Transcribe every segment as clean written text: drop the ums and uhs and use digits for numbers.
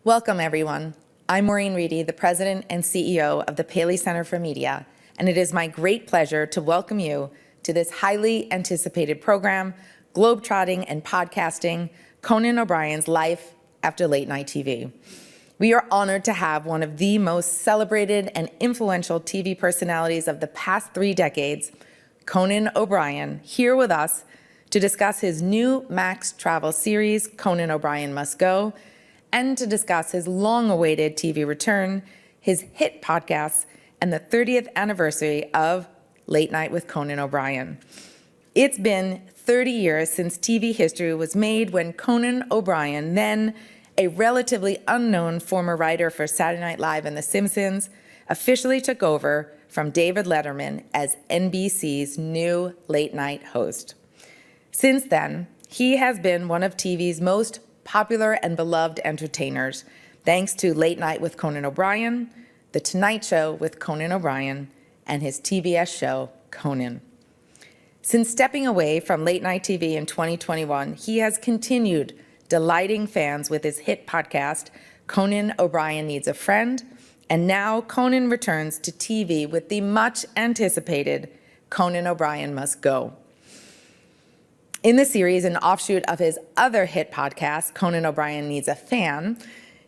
Welcome, everyone. I'm Maureen Reedy, the President and CEO of the Paley Center for Media, and it is my great pleasure to welcome you to this highly anticipated program, Globetrotting and Podcasting, Conan O'Brien's Life After Late Night TV. We are honored to have one of the most celebrated and influential TV personalities of the past 3 decades, Conan O'Brien, here with us to discuss his new Max travel series, Conan O'Brien Must Go, and to discuss his long-awaited TV return, his hit podcasts, and the 30th anniversary of Late Night with Conan O'Brien. It's been 30 years since TV history was made when Conan O'Brien, then a relatively unknown former writer for Saturday Night Live and The Simpsons, officially took over from David Letterman as NBC's new late-night host. Since then, he has been one of TV's most popular and beloved entertainers, thanks to Late Night with Conan O'Brien, The Tonight Show with Conan O'Brien, and his TBS show, Conan. Since stepping away from late night TV in 2021, he has continued delighting fans with his hit podcast, Conan O'Brien Needs a Friend, and now Conan returns to TV with the much anticipated Conan O'Brien Must Go. In the series, an offshoot of his other hit podcast, Conan O'Brien Needs a Fan,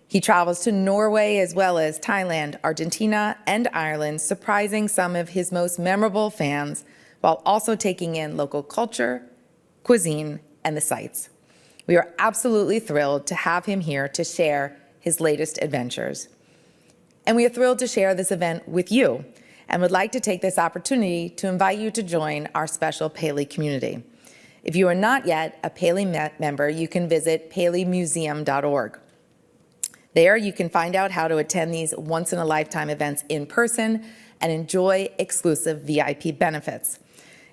he travels to Norway as well as Thailand, Argentina, and Ireland, surprising some of his most memorable fans while also taking in local culture, cuisine, and the sights. We are absolutely thrilled to have him here to share his latest adventures. And we are thrilled to share this event with you and would like to take this opportunity to invite you to join our special Paley community. If you are not yet a Paley member, you can visit paleymuseum.org. There, you can find out how to attend these once-in-a-lifetime events in person and enjoy exclusive VIP benefits.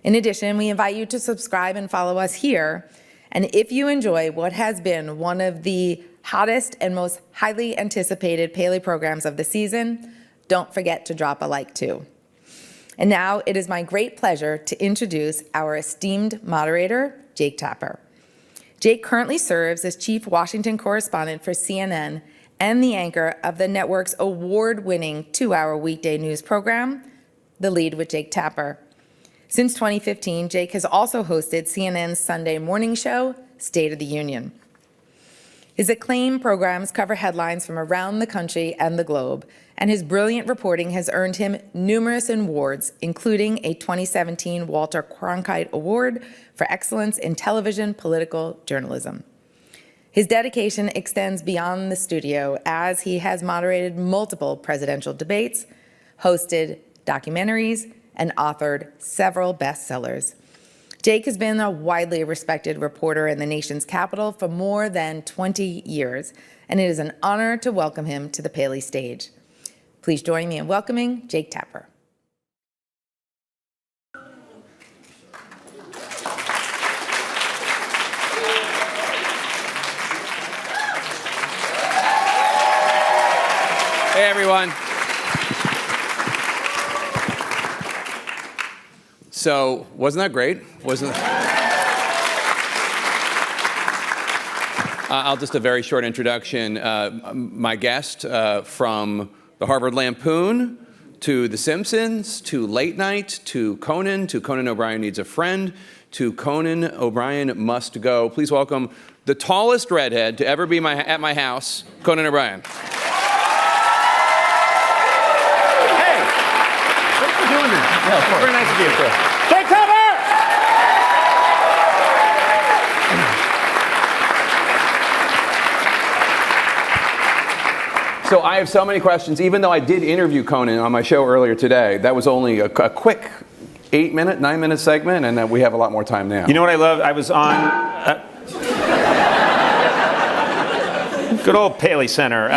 In addition, we invite you to subscribe and follow us here. And if you enjoy what has been one of the hottest and most highly anticipated Paley programs of the season, don't forget to drop a like too. And now it is my great pleasure to introduce our esteemed moderator, Jake Tapper. Jake currently serves as Chief Washington Correspondent for CNN and the anchor of the network's award-winning 2-hour weekday news program, The Lead with Jake Tapper. Since 2015, Jake has also hosted CNN's Sunday morning show, State of the Union. His acclaimed programs cover headlines from around the country and the globe, and his brilliant reporting has earned him numerous awards, including a 2017 Walter Cronkite Award for Excellence in Television Political Journalism. His dedication extends beyond the studio, as he has moderated multiple presidential debates, hosted documentaries, and authored several bestsellers. Jake has been a widely respected reporter in the nation's capital for more than 20 years, and it is an honor to welcome him to the Paley stage. Please join me in welcoming Jake Tapper. Hey, everyone. So, wasn't that great? I'll just a very short introduction. My guest from the Harvard Lampoon, to The Simpsons, to Late Night, to Conan O'Brien Needs a Friend, to Conan O'Brien Must Go. Please welcome the tallest redhead to ever be at my house, Conan O'Brien. Hey! Thanks for doing this. Yeah, of course. Very nice of you. Jake Tapper! So I have so many questions. Even though I did interview Conan on my show earlier today, that was only a quick 9-minute segment, and we have a lot more time now. You know what I love? I was on good old Paley Center.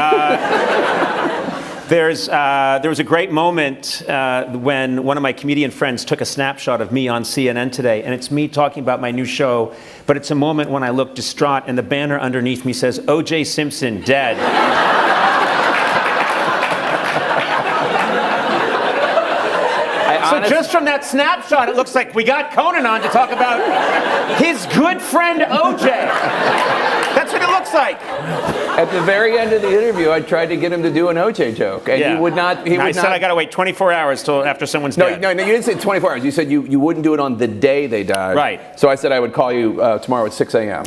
There was a great moment when one of my comedian friends took a snapshot of me on CNN today, and it's me talking about my new show, but it's a moment when I look distraught, and the banner underneath me says, O.J. Simpson, dead. So just from that snapshot, it looks like we got Conan on to talk about his good friend O.J. That's what what it looks like. At the very end of the interview, I tried to get him to do an OJ joke, and he would not. I said I got to wait 24 hours till after someone's dead. No, you didn't say 24 hours. You said you wouldn't do it on the day they died. Right. So I said I would call you tomorrow at 6 a.m.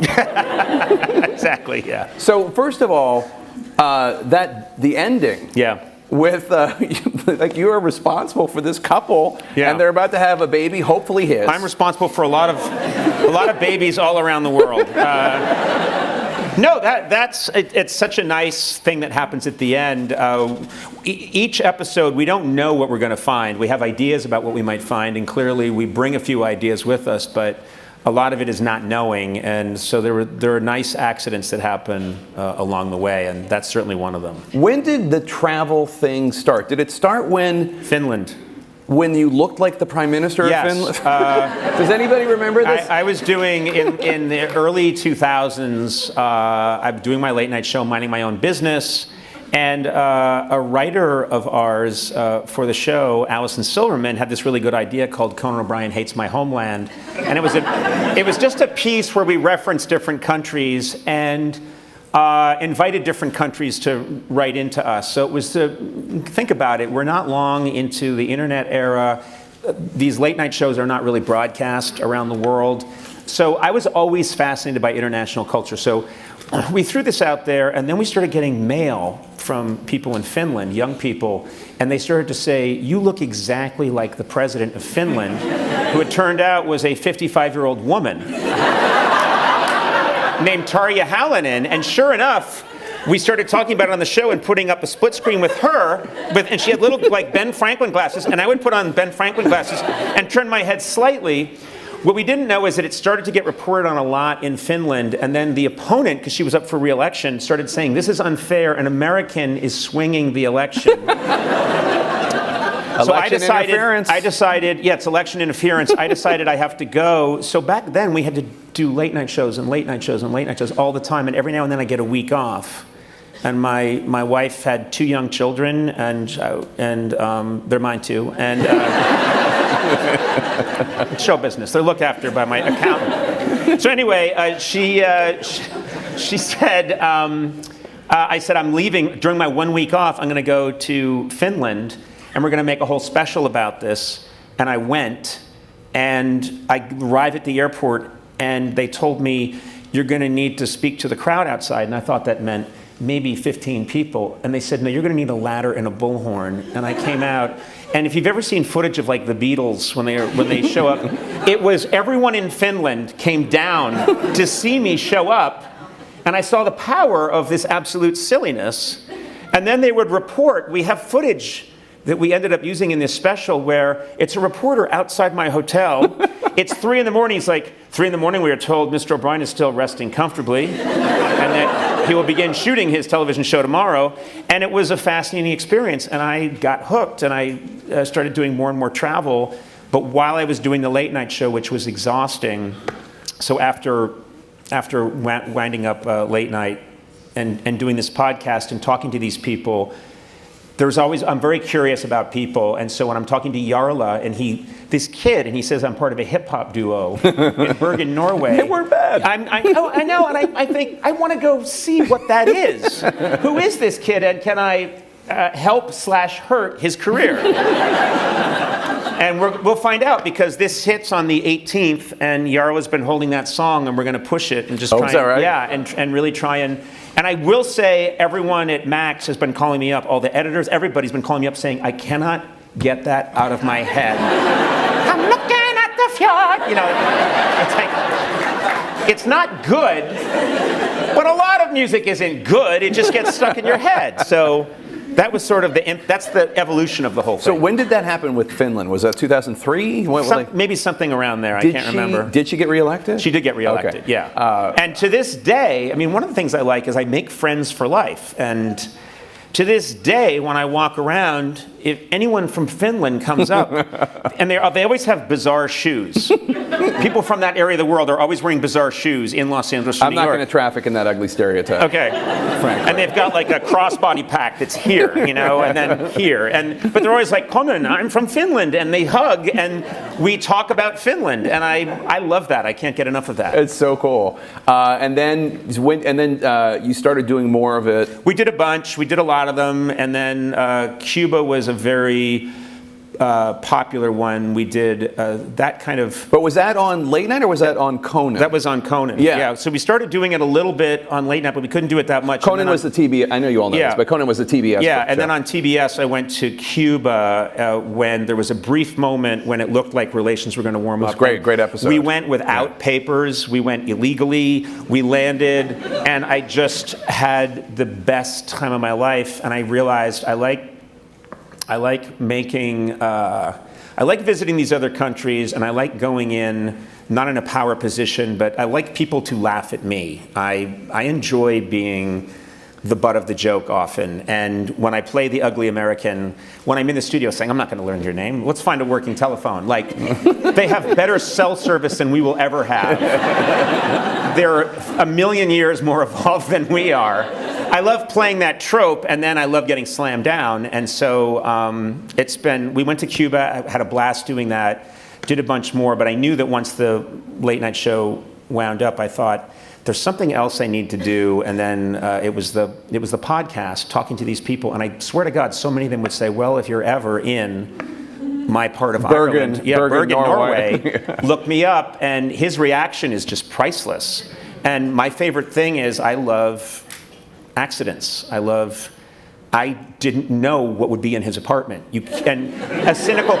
Exactly, yeah. So first of all, the ending. Yeah. With like you are responsible for this couple, Yeah. and they're about to have a baby, hopefully his. I'm responsible for a lot of babies all around the world. No, it's such a nice thing that happens at the end. Each episode, we don't know what we're going to find. We have ideas about what we might find, and clearly we bring a few ideas with us, but a lot of it is not knowing, and so there are nice accidents that happen along the way, and that's certainly one of them. When did the travel thing start? Did it start when Finland. When you looked like the Prime Minister of Finland? Does anybody remember this? I was doing, in the early 2000s, I'm doing my late night show, minding my own business, and a writer of ours for the show, Alison Silverman, had this really good idea called Conan O'Brien Hates My Homeland. And it was just a piece where we referenced different countries and invited different countries to write into us. So it was think about it, we're not long into the internet era. These late night shows are not really broadcast around the world. So I was always fascinated by international culture. So we threw this out there, and then we started getting mail from people in Finland, young people, and they started to say, you look exactly like the president of Finland, who it turned out was a 55-year-old woman named Tarja Halonen, and sure enough, we started talking about it on the show and putting up a split screen with her, and she had little like Ben Franklin glasses, and I would put on Ben Franklin glasses and turn my head slightly. What we didn't know is that it started to get reported on a lot in Finland, and then the opponent, because she was up for re-election, started saying, this is unfair, an American is swinging the election. So I decided, yeah, it's election interference. I decided I have to go. So back then we had to do late night shows and late night shows and late night shows all the time, and every now and then I get a week off. And my wife had 2 young children, and they're mine too. And it's show business. They're looked after by my accountant. So anyway, she said, I said, I'm leaving during my 1 week off. I'm going to go to Finland, and we're going to make a whole special about this. And I went, and I arrived at the airport, and they told me, you're going to need to speak to the crowd outside. And I thought that meant maybe 15 people. And they said, no, you're going to need a ladder and a bullhorn. And I came out. And if you've ever seen footage of like the Beatles when they show up, it was everyone in Finland came down to see me show up. And I saw the power of this absolute silliness. And then they would report, we have footage that we ended up using in this special where it's a reporter outside my hotel. It's 3 in the morning. He's like, 3 in the morning, we are told Mr. O'Brien is still resting comfortably and that he will begin shooting his television show tomorrow. And it was a fascinating experience. And I got hooked, and I started doing more and more travel. But while I was doing the late night show, which was exhausting, so after winding up late night and doing this podcast and talking to these people, I'm very curious about people, and so when I'm talking to Jarla, and this kid, and he says I'm part of a hip-hop duo in Bergen, Norway. They weren't bad. I know, and I think, I want to go see what that is. Who is this kid, and can I help/hurt his career? And we'll find out, because this hits on the 18th, and Jarla's been holding that song, and we're going to push it and just try. Is that right? Yeah, and really try and I will say, everyone at Max has been calling me up, all the editors, everybody's been calling me up saying, I cannot get that out of my head. I'm looking at the fjord. You know, it's like, it's not good, but a lot of music isn't good. It just gets stuck in your head. So that was sort of that's the evolution of the whole thing. So when did that happen with Finland? Was that 2003? Maybe something around there. I can't remember. Did she get reelected? She did get reelected, okay. Yeah. And to this day, I mean, one of the things I like is I make friends for life. And to this day, when I walk around, if anyone from Finland comes up, and they always have bizarre shoes. People from that area of the world are always wearing bizarre shoes in Los Angeles or I'm New not York. going to traffic in that ugly stereotype. Okay. Frankly. And they've got like a crossbody pack that's here, you know, and then here. But they're always like, Conan, I'm from Finland. And they hug, and we talk about Finland. And I love that. I can't get enough of that. It's so cool. And then you started doing more of it. We did a bunch. We did a lot of them. And then Cuba was a very popular one. We did that kind of... But was that on late night or was that on Conan? That was on Conan. Yeah. So we started doing it a little bit on late night, but we couldn't do it that much. Conan was the TBS. I know you all know this, but Conan was the TBS. Yeah, and show. then on TBS, I went to Cuba when there was a brief moment when it looked like relations were going to warm up. Great episode. We went without papers. We went illegally. We landed, and I just had the best time of my life. And I realized I like making, I like visiting these other countries, and I like going in, not in a power position, but I like people to laugh at me. I enjoy being the butt of the joke often. And when I play the ugly American, when I'm in the studio saying, I'm not going to learn your name, let's find a working telephone. Like, they have better cell service than we will ever have. They're a million years more evolved than we are. I love playing that trope, and then I love getting slammed down. And so we went to Cuba, I had a blast doing that, did a bunch more, but I knew that once the late night show wound up, I thought, there's something else I need to do. And then it was the podcast, talking to these people. And I swear to God, so many of them would say, well, if you're ever in my part of Ireland, Bergen, Norway, look me up. And his reaction is just priceless. And my favorite thing is I love accidents. I didn't know what would be in his apartment. And a cynical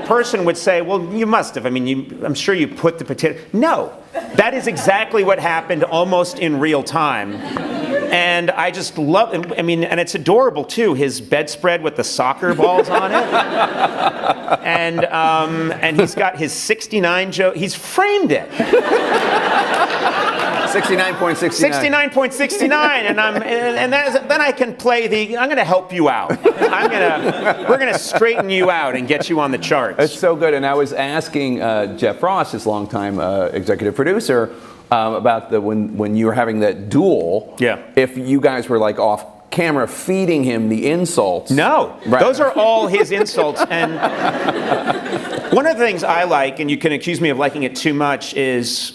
person would say, well, you must have. I mean, I'm sure you put the potato. No, that is exactly what happened almost in real time. And I just love it. I mean, and it's adorable too, his bedspread with the soccer balls on it. And he's got his 69 joke. He's framed it. 69.69. 69.69, and then I can play I'm going to help you out. We're going to straighten you out and get you on the charts. It's so good. And I was asking Jeff Frost, his longtime executive producer, about when you were having that duel. Yeah. If you guys were like off camera feeding him the insults. No, right. Those are all his insults. And one of the things I like, and you can accuse me of liking it too much, is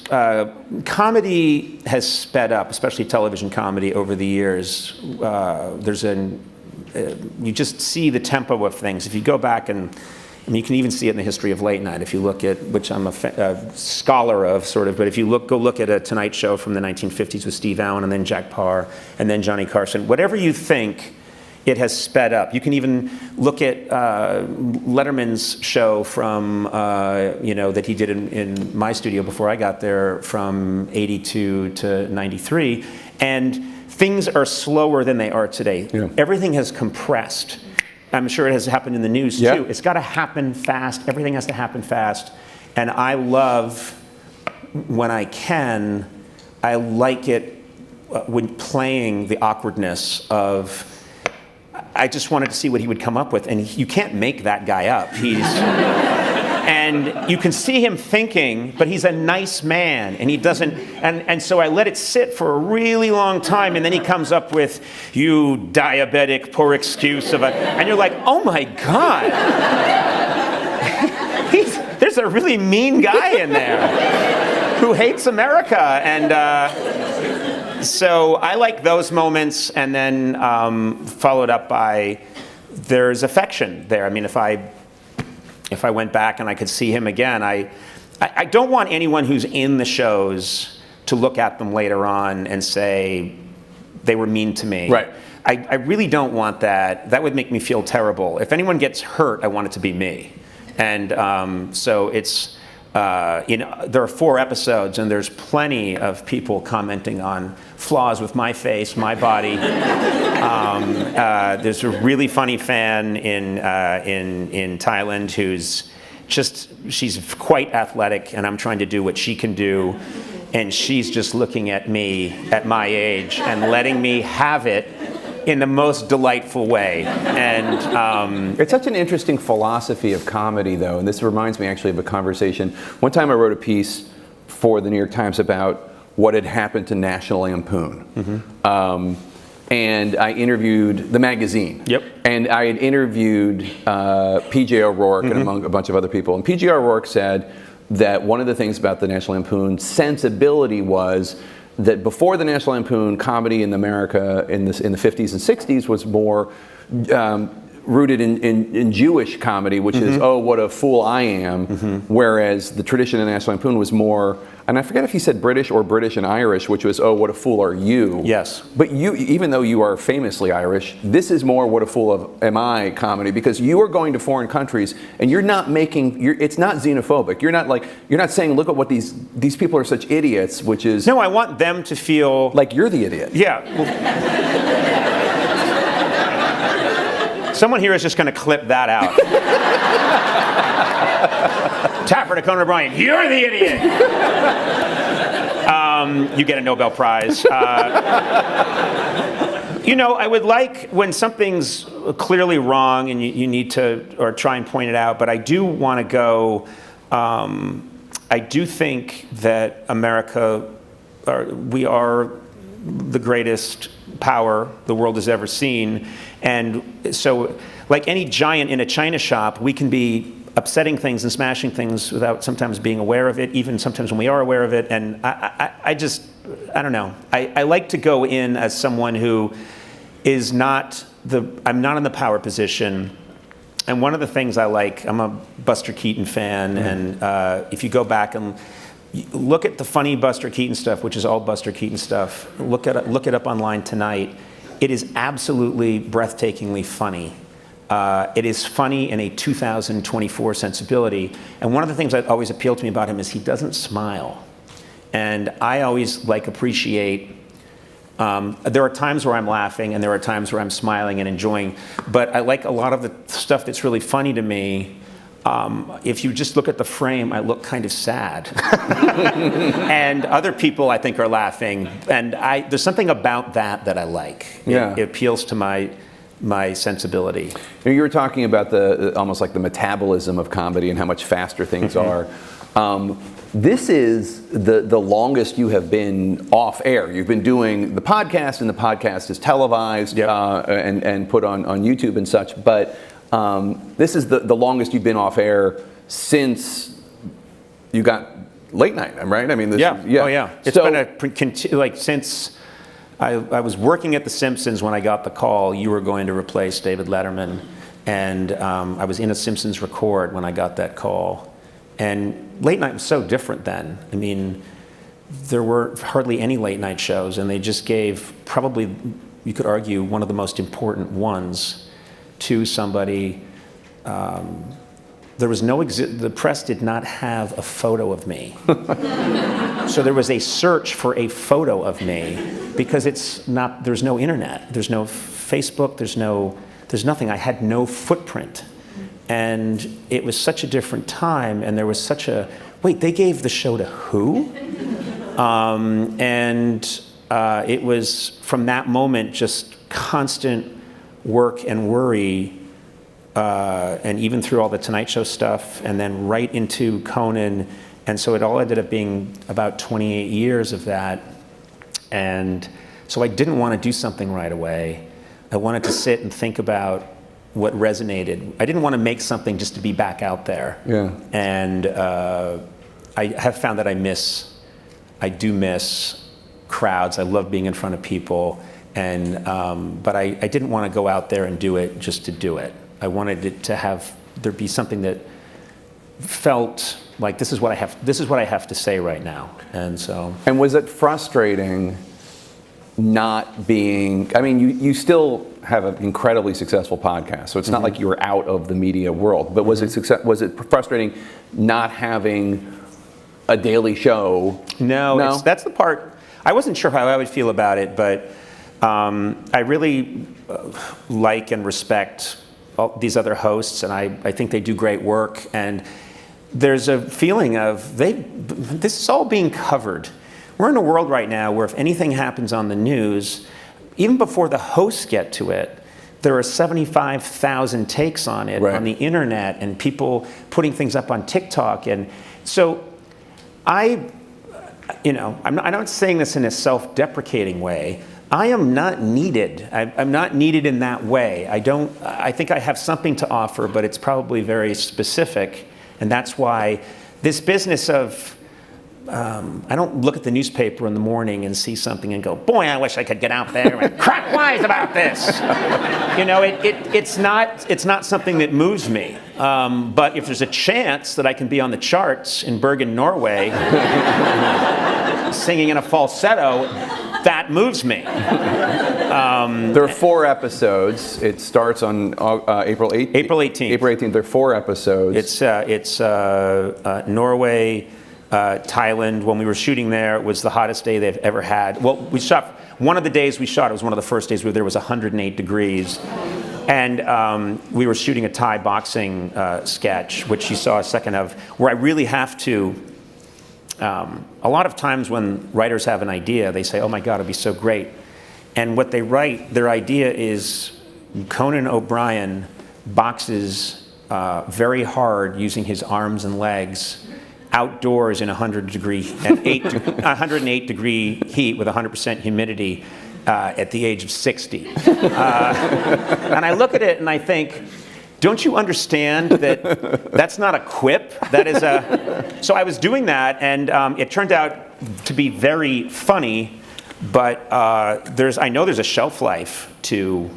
comedy has sped up, especially television comedy over the years. You just see the tempo of things. If you go back and you can even see it in the history of late night. If you look at, which I'm a scholar of, sort of, but if you go look at a Tonight Show from the 1950s with Steve Allen, and then Jack Paar, and then Johnny Carson, whatever you think, it has sped up. You can even look at Letterman's show from, that he did in my studio before I got there from 82 to 93, and things are slower than they are today. Yeah. Everything has compressed. I'm sure it has happened in the news too. It's got to happen fast. Everything has to happen fast. And I love, when I can, I like it when playing the awkwardness of, I just wanted to see what he would come up with. And you can't make that guy up. And you can see him thinking, but he's a nice man, and he doesn't, and so I let it sit for a really long time, and then he comes up with, you diabetic, poor excuse and you're like, oh my God. There's a really mean guy in there who hates America, and so I like those moments, and then followed up by, there's affection there. I mean, if I went back and I could see him again, I don't want anyone who's in the shows to look at them later on and say they were mean to me. Right. I really don't want that. That would make me feel terrible. If anyone gets hurt, I want it to be me. And so it's, there are 4 episodes, and there's plenty of people commenting on flaws with my face, my body. There's a really funny fan in Thailand who's she's quite athletic, and I'm trying to do what she can do, and she's just looking at me at my age and letting me have it in the most delightful way. And it's such an interesting philosophy of comedy, though, and this reminds me actually of a conversation. One time I wrote a piece for the New York Times about what had happened to National Lampoon. And I interviewed the magazine. Yep. And I had interviewed P.J. O'Rourke and among a bunch of other people. And P.J. O'Rourke said that one of the things about the National Lampoon sensibility was that before the National Lampoon, comedy in America in the 50s and 60s was more rooted in Jewish comedy, which is, oh, what a fool I am, whereas the tradition of the National Lampoon was more, and I forget if he said British or British and Irish, which was, oh, what a fool are you. Yes. But you, even though you are famously Irish, this is more what a fool am I comedy, because you are going to foreign countries and you're not making, it's not xenophobic. You're not saying, look at what these people are such idiots, which is. No, I want them to feel. Like you're the idiot. Yeah. Someone here is just going to clip that out. Tapper to Conan O'Brien, you're the idiot! You get a Nobel Prize. I would like, when something's clearly wrong and you need to, or try and point it out, but I do want to go, I do think that America, we are the greatest power the world has ever seen. And so, like any giant in a china shop, we can be upsetting things and smashing things without sometimes being aware of it, even sometimes when we are aware of it. And I don't know. I like to go in as someone who is not I'm not in the power position. And one of the things I like, I'm a Buster Keaton fan, and if you go back and look at the funny Buster Keaton stuff, which is all Buster Keaton stuff, look it up online tonight. It is absolutely breathtakingly funny. It is funny in a 2024 sensibility. And one of the things that always appealed to me about him is he doesn't smile. And I always appreciate, there are times where I'm laughing and there are times where I'm smiling and enjoying, but I like a lot of the stuff that's really funny to me. If you just look at the frame, I look kind of sad. And other people, I think, are laughing. And there's something about that I like. Yeah. It appeals to my sensibility. You were talking about almost like the metabolism of comedy and how much faster things are. This is the longest you have been off air. You've been doing the podcast, and the podcast is televised and put on YouTube and such. But this is the longest you've been off air since you got late night, right? I mean, Oh yeah. It's been since I was working at The Simpsons when I got the call, you were going to replace David Letterman. And I was in a Simpsons record when I got that call. And late night was so different then. I mean, there were hardly any late night shows, and they just gave probably, you could argue, one of the most important ones to somebody. There was the press did not have a photo of me. So there was a search for a photo of me, because there's no internet, there's no Facebook, there's nothing. I had no footprint. And it was such a different time, and there was wait, they gave the show to who? It was, from that moment, just constant work and worry, and even through all the Tonight Show stuff, and then right into Conan. And so it all ended up being about 28 years of that. And so I didn't want to do something right away. I wanted to sit and think about what resonated. I didn't want to make something just to be back out there. Yeah. And I have found that I do miss crowds. I love being in front of people. And but I didn't want to go out there and do it just to do it. I wanted it to there be something that felt like this is what I have to say right now. And so. And was it frustrating not being, I mean, you still have an incredibly successful podcast, so it's not like you were out of the media world, but was it frustrating not having a daily show? No? That's the part, I wasn't sure how I would feel about it, but I really like and respect all these other hosts, and I think they do great work, and there's a feeling of this is all being covered. We're in a world right now where if anything happens on the news, even before the hosts get to it, there are 75,000 takes on it on the internet, and people putting things up on TikTok. And so I'm not saying this in a self-deprecating way. I am not needed. I'm not needed in that way. I think I have something to offer, but it's probably very specific. And that's why this business of, I don't look at the newspaper in the morning and see something and go, boy, I wish I could get out there and crack wise about this. It's not something that moves me. But if there's a chance that I can be on the charts in Bergen, Norway, singing in a falsetto, that moves me. There are 4 episodes. It starts on April 18th. April 18th. April 18th. There are 4 episodes. It's Norway, Thailand. When we were shooting there, it was the hottest day they've ever had. Well, we shot, one of the days we shot, it was one of the first days where there was 108 degrees. And we were shooting a Thai boxing sketch, which you saw a second of, where I really have to, a lot of times when writers have an idea, they say, oh my God, it'd be so great. And what they write, their idea is Conan O'Brien boxes very hard using his arms and legs outdoors in 108 degree heat with 100% humidity at the age of 60. And I look at it and I think, don't you understand that that's not a quip? That is a... So I was doing that, and it turned out to be very funny, but I know there's a shelf life to...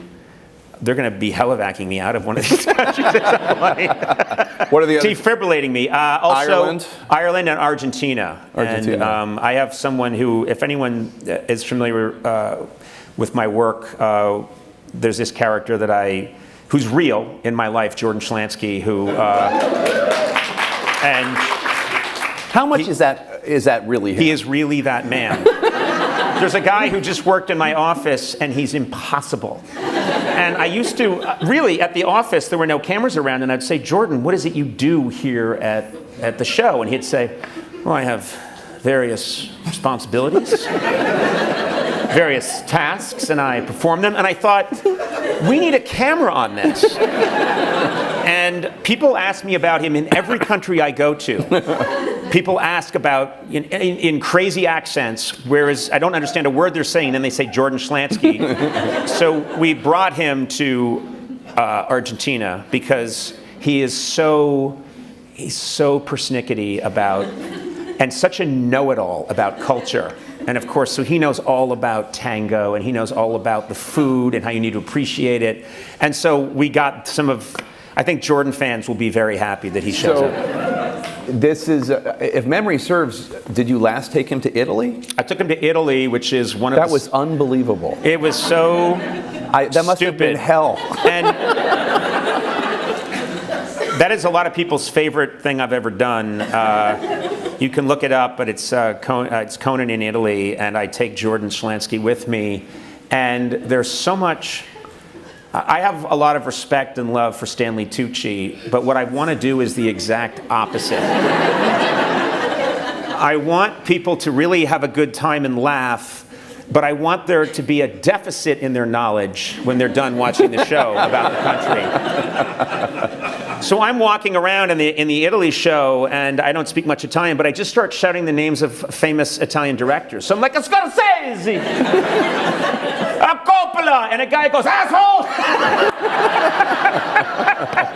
They're going to be helivacking me out of one of these countries at some point. What are the other? Defibrillating me. Also, Ireland and Argentina. Argentina. And I have someone who, if anyone is familiar with my work, there's this character that who's real in my life, Jordan Schlansky, who, and how much is that really him? He is really that man. There's a guy who just worked in my office, and he's impossible. And I used to, really, at the office, there were no cameras around, and I'd say, Jordan, what is it you do here at the show? And he'd say, well, I have various responsibilities, various tasks, and I perform them. And I thought, we need a camera on this. And people ask me about him in every country I go to. People ask about, in crazy accents, whereas I don't understand a word they're saying, then they say Jordan Schlansky. So we brought him to Argentina because he's so persnickety about, and such a know-it-all about culture. And of course, so he knows all about tango, and he knows all about the food and how you need to appreciate it. And so we got I think Jordan fans will be very happy that he shows up. This is, if memory serves, did you last take him to Italy? I took him to Italy, which is one of That was unbelievable. It was so that must have been hell. And that is a lot of people's favorite thing I've ever done. You can look it up, but it's Conan in Italy, and I take Jordan Schlansky with me. And there's so much... I have a lot of respect and love for Stanley Tucci, but what I want to do is the exact opposite. I want people to really have a good time and laugh, but I want there to be a deficit in their knowledge when they're done watching the show about the country. So I'm walking around in the Italy show, and I don't speak much Italian, but I just start shouting the names of famous Italian directors. So I'm like, Scorsese! Coppola! And a guy goes, asshole!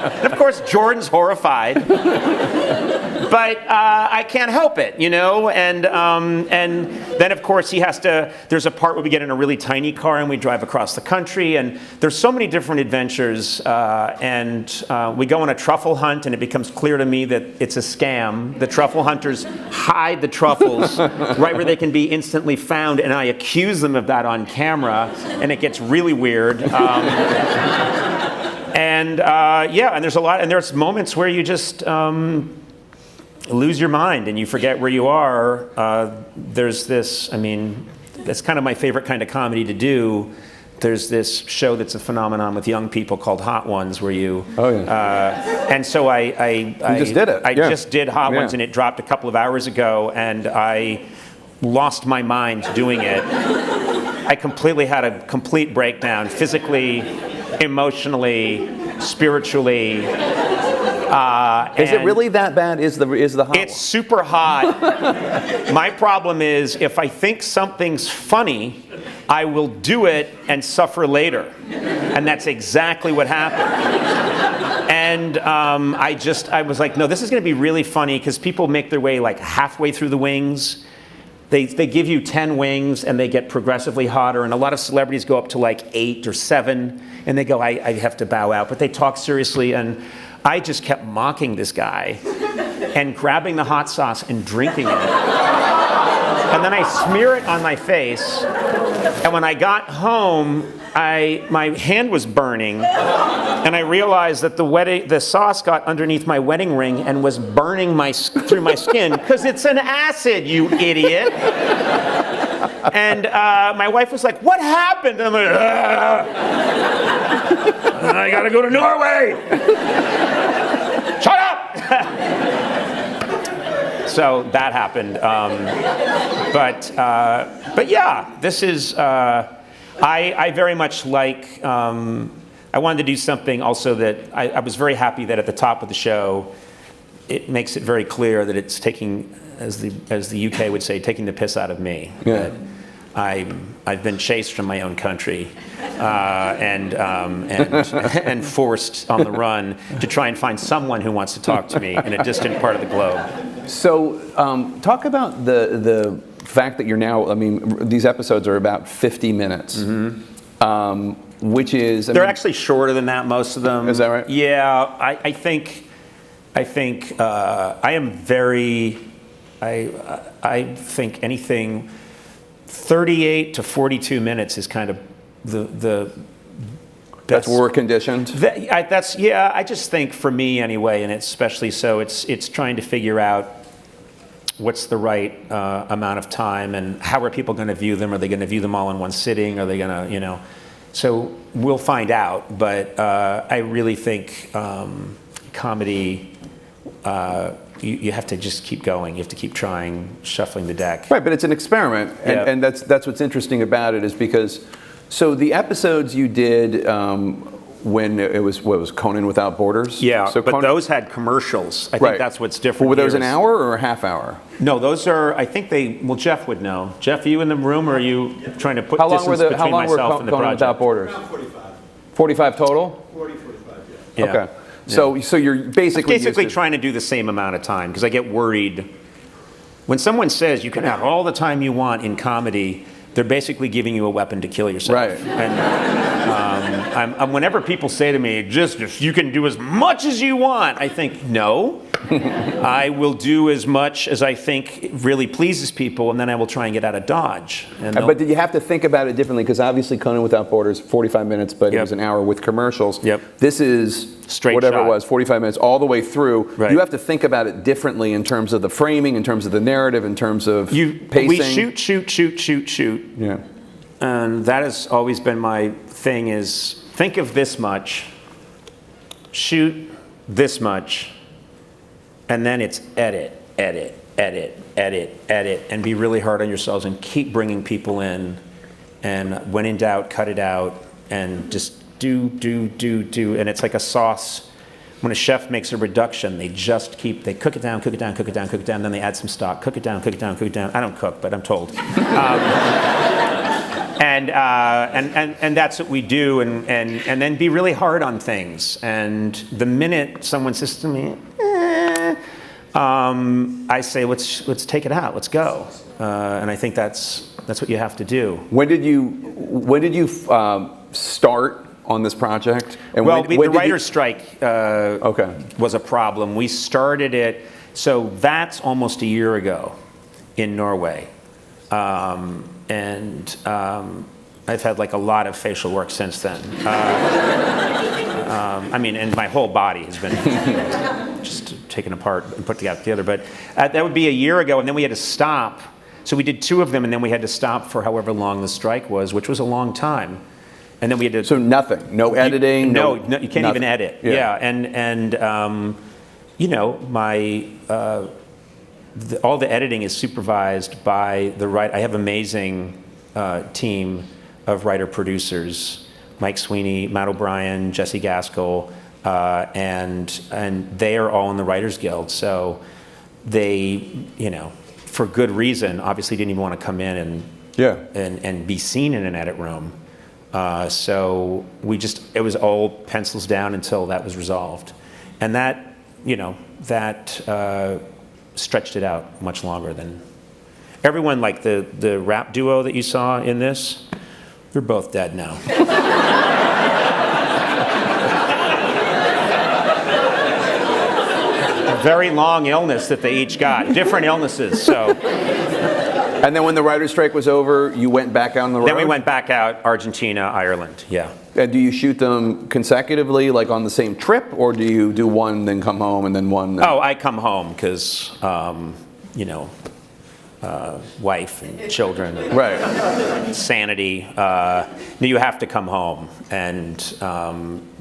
And of course, Jordan's horrified. But I can't help it, And then, of course, there's a part where we get in a really tiny car and we drive across the country. And there's so many different adventures. And we go on a truffle hunt, and it becomes clear to me that it's a scam. The truffle hunters hide the truffles right where they can be instantly found. And I accuse them of that on camera. And it gets really weird. And there's moments where you just lose your mind and you forget where you are. There's this, that's kind of my favorite kind of comedy to do. There's this show that's a phenomenon with young people called Hot Ones, where you... Oh, yeah. And so I just did it. I just did Hot Ones, and it dropped a couple of hours ago, and I lost my mind doing it. I completely had a complete breakdown, physically, emotionally, spiritually. Is it really that bad? Is the hot It's super hot. My problem is if I think something's funny, I will do it and suffer later. And that's exactly what happened. And I was like, no, this is going to be really funny because people make their way like halfway through the wings. They give you 10 wings and they get progressively hotter. And a lot of celebrities go up to like 8 or 7 and they go, I have to bow out. But they talk seriously. And I just kept mocking this guy and grabbing the hot sauce and drinking it. And then I smear it on my face. And when I got home, my hand was burning. And I realized that the sauce got underneath my wedding ring and was burning through my skin because it's an acid, you idiot. And my wife was like, what happened? And I'm like, I gotta go to Norway. Shut up! So that happened. But yeah, this is, I very much like, I wanted to do something also that I was very happy that at the top of the show, it makes it very clear that it's taking, as the UK would say, taking the piss out of me. Yeah. That I've been chased from my own country and forced on the run to try and find someone who wants to talk to me in a distant part of the globe. So talk about the fact that you're now, I mean, these episodes are about 50 minutes, which is... They're actually shorter than that, most of them. Is that right? Yeah, I think I am very, I think anything 38 to 42 minutes is kind of the that's where we're conditioned? I just think for me anyway, and especially so, it's trying to figure out what's the right amount of time and how are people going to view them? Are they going to view them all in one sitting? Are they going to, you know? So we'll find out, but I really think comedy, you have to just keep going. You have to keep trying, shuffling the deck. Right, but it's an experiment, and that's what's interesting about it is because, so the episodes you did when it was, what was Conan Without Borders? Yeah, so but Conan, those had commercials. I think that's what's different. Were those here. an hour or a half hour? No, those are, I think well, Jeff would know. Jeff, are you in the room or are you trying to put distance between myself and the Conan project? Without Borders? Around 45. 45 total? 45, Yeah. Okay. So you're basically trying to do the same amount of time because I get worried. When someone says you can have all the time you want in comedy, they're basically giving you a weapon to kill yourself. Right. And whenever people say to me, just if you can do as much as you want, I think, no. I will do as much as I think really pleases people, and then I will try and get out of Dodge. But did you have to think about it differently? Because obviously Conan Without Borders, 45 minutes, but it was an hour with commercials. Yep. This is Straight whatever shot. it was, 45 minutes all the way through. Right. You have to think about it differently in terms of the framing, in terms of the narrative, in terms of pacing. We shoot. Yeah. And that has always been my thing is think of this much, shoot this much, and then it's edit, and be really hard on yourselves and keep bringing people in. And when in doubt, cut it out and just do. And it's like a sauce. When a chef makes a reduction, they cook it down, then they add some stock, cook it down. I don't cook, but I'm told. And that's what we do, and then be really hard on things. And the minute someone says to me, I say, let's take it out, let's go. And I think that's what you have to do. When did you start on this project? And well, when the writer's strike okay. was a problem. We started it, so that's almost a year ago in Norway. And I've had like a lot of facial work since then. I mean, and my whole body has been just taken apart and put together. But that would be a year ago, and then we had to stop. So we did 2 of them, and then we had to stop for however long the strike was, which was a long time. And then we had to. So nothing, no editing. No, you can't nothing. even edit. Yeah, and you know, all the editing is supervised by the I have amazing team of writer-producers, Mike Sweeney, Matt O'Brien, Jesse Gaskell, and they are all in the Writers Guild. So they, for good reason, obviously didn't even want to come in and be seen in an edit room. So it was all pencils down until that was resolved. And that, stretched it out much longer than everyone. Like the rap duo that you saw in this, they're both dead now. A very long illness that they each got, different illnesses, so. And then when the writer's strike was over, you went back out on the road? Then we went back out, Argentina, Ireland, yeah. And do you shoot them consecutively, like on the same trip, or do you do one, then come home, and then one? Oh, I come home because, wife and children, and right. sanity. You have to come home, and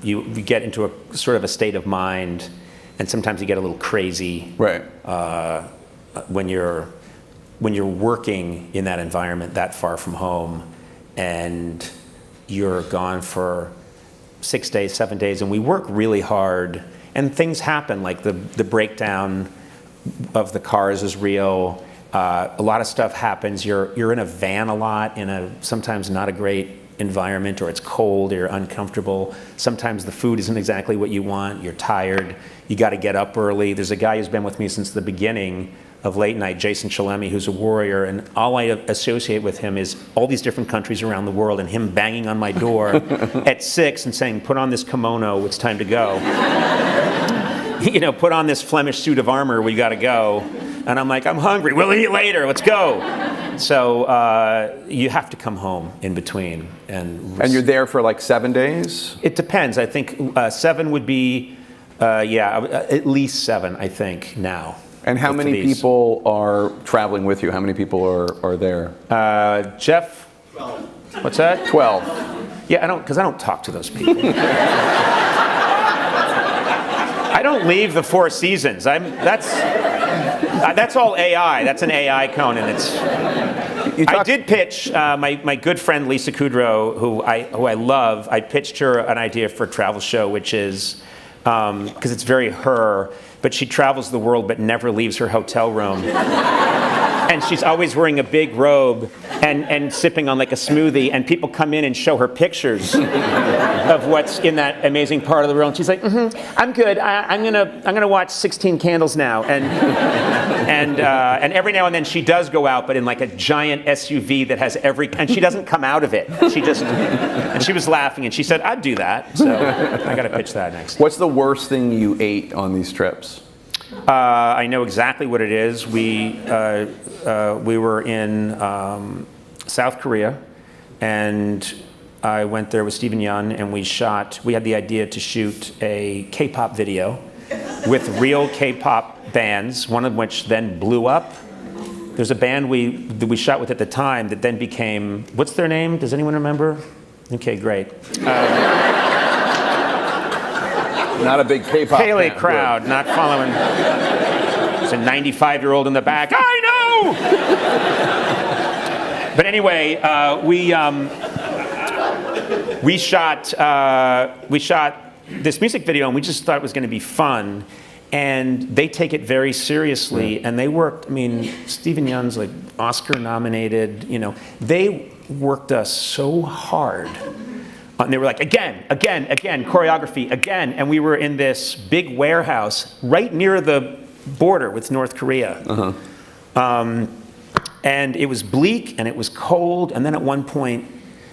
you get into a sort of a state of mind, and sometimes you get a little crazy. Right. When you're working in that environment that far from home, and you're gone for 6 days, 7 days, and we work really hard, and things happen, like the breakdown of the cars is real. A lot of stuff happens. You're in a van a lot, in a sometimes not a great environment, or it's cold, or you're uncomfortable. Sometimes the food isn't exactly what you want. You're tired. You got to get up early. There's a guy who's been with me since the beginning of late night, Jason Chalemi, who's a warrior, and all I associate with him is all these different countries around the world, and him banging on my door at 6 and saying, "Put on this kimono, it's time to go." Put on this Flemish suit of armor, we got to go. And I'm like, "I'm hungry, we'll eat later, let's go." So you have to come home in between. And you're there for like 7 days? It depends. I think 7 would be, at least 7, I think, now. And how many people are traveling with you? How many people are there? Jeff? 12. What's that? 12. Yeah, because I don't talk to those people. I don't leave the Four Seasons. That's all AI. That's an AI Conan. I did pitch my good friend Lisa Kudrow, who I love. I pitched her an idea for a travel show, which is because it's very her. But she travels the world but never leaves her hotel room. And she's always wearing a big robe and sipping on like a smoothie, and people come in and show her pictures of what's in that amazing part of the world. And she's like, "I'm good. I'm gonna watch 16 Candles now." And every now and then she does go out, but in like a giant SUV that has and she doesn't come out of it. And she was laughing, and she said, "I'd do that." So I got to pitch that next. What's the worst thing you ate on these trips? I know exactly what it is. We were in South Korea, and I went there with Stephen Yun, and we had the idea to shoot a K-pop video with real K-pop bands, one of which then blew up. There's a band that we shot with at the time that then became, what's their name? Does anyone remember? Okay, great. Not a big K-pop Paley fan. crowd, not following. There's a 95-year-old in the back. I know! But anyway, we shot this music video, and we just thought it was going to be fun. And they take it very seriously, and they worked. Stephen Yun's like Oscar nominated. They worked us so hard. And they were like, again, choreography, again. And we were in this big warehouse right near the border with North Korea. And it was bleak, and it was cold. And then at one point,